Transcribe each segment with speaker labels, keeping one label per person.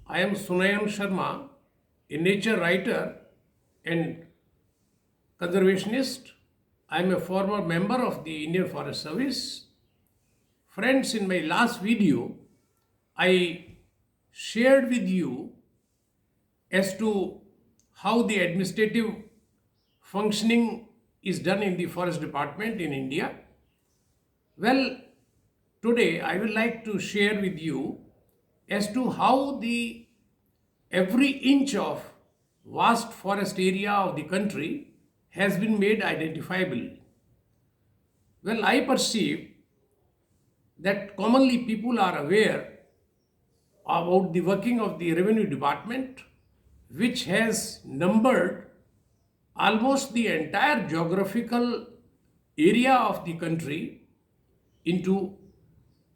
Speaker 1: I am Sunayan Sharma, a nature writer and conservationist. I am a former member of the Indian Forest Service. Friends, in my last video, I shared with you as to how the administrative functioning is done in the Forest Department in India. Well, today I would like to share with you as to how the every inch of vast forest area of the country has been made identifiable. Well, I perceive that commonly people are aware about the working of the revenue department, which has numbered almost the entire geographical area of the country into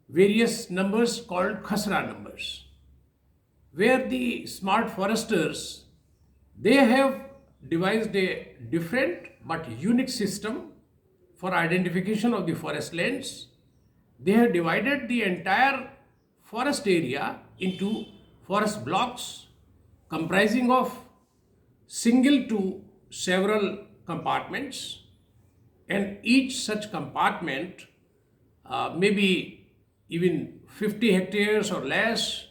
Speaker 1: various numbers called khasra numbers, where the smart foresters, they have devised a different but unique system for identification of the forest lands. They have divided the entire forest area into forest blocks comprising of single to several compartments, and each such compartment maybe even 50 hectares or less,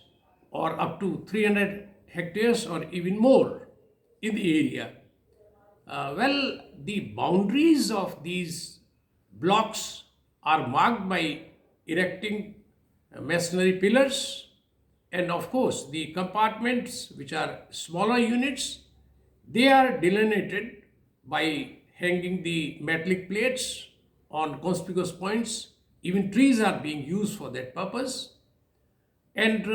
Speaker 1: or up to 300 hectares or even more in the area. Well, the boundaries of these blocks are marked by erecting masonry pillars, and of course, the compartments, which are smaller units, they are delineated by hanging the metallic plates on conspicuous points. Even trees are being used for that purpose. And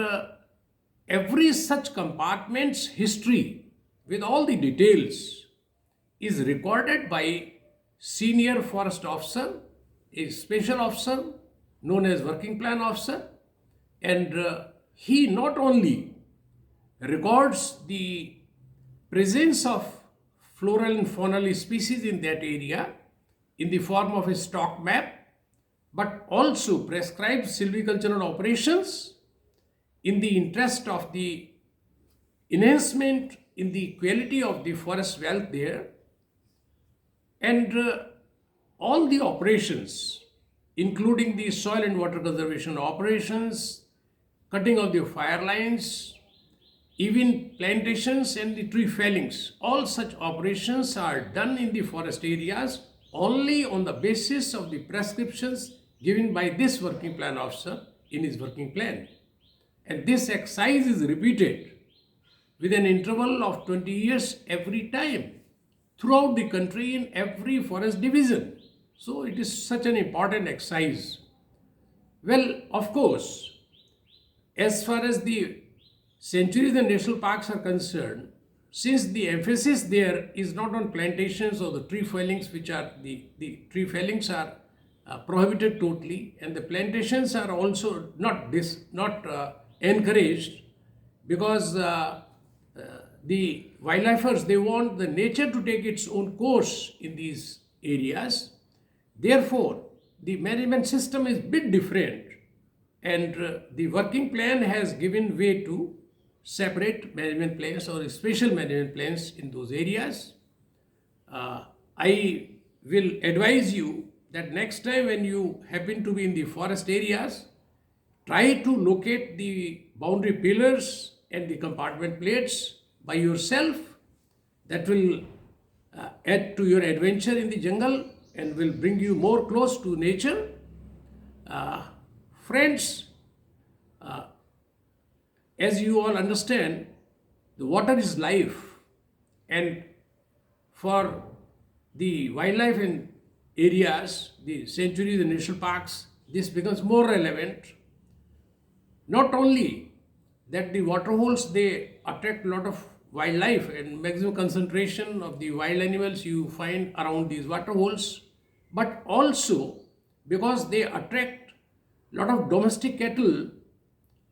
Speaker 1: every such compartment's history with all the details is recorded by senior forest officer, a special officer known as working plan officer, and he not only records the presence of floral and faunal species in that area in the form of a stock map, but also prescribes silvicultural operations in the interest of the enhancement in the quality of the forest wealth there. And all the operations, including the soil and water conservation operations, cutting of the fire lines, even plantations and the tree fellings, all such operations are done in the forest areas only on the basis of the prescriptions given by this working plan officer in his working plan. And this exercise is repeated with an interval of 20 years every time throughout the country in every forest division. So it is such an important exercise. Well, of course, as far as the sanctuaries and national parks are concerned, since the emphasis there is not on plantations or the tree fellings, which are the tree fellings are prohibited totally, and the plantations are also not encouraged, because the wildlifers, they want the nature to take its own course in these areas. Therefore, the management system is bit different, and the working plan has given way to separate management plans or special management plans in those areas. I will advise you that next time when you happen to be in the forest areas, try to locate the boundary pillars and the compartment plates by yourself. That will add to your adventure in the jungle and will bring you more close to nature. Friends, as you all understand, the water is life, and for the wildlife in areas, the sanctuaries and national parks, this becomes more relevant. Not only that the water holes, they attract a lot of wildlife, and maximum concentration of the wild animals you find around these water holes, but also because they attract a lot of domestic cattle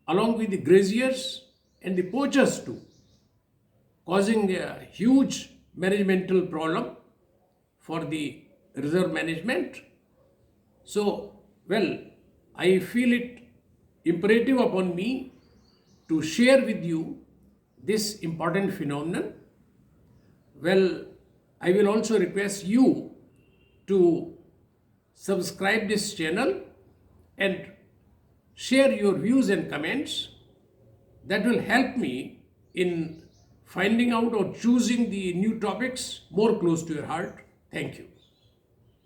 Speaker 1: along with the graziers and the poachers too, causing a huge managemental problem for the reserve management. So, well, I feel it imperative upon me to share with you this important phenomenon. Well, I will also request you to subscribe this channel and share your views and comments. That will help me in finding out or choosing the new topics more close to your heart. Thank you.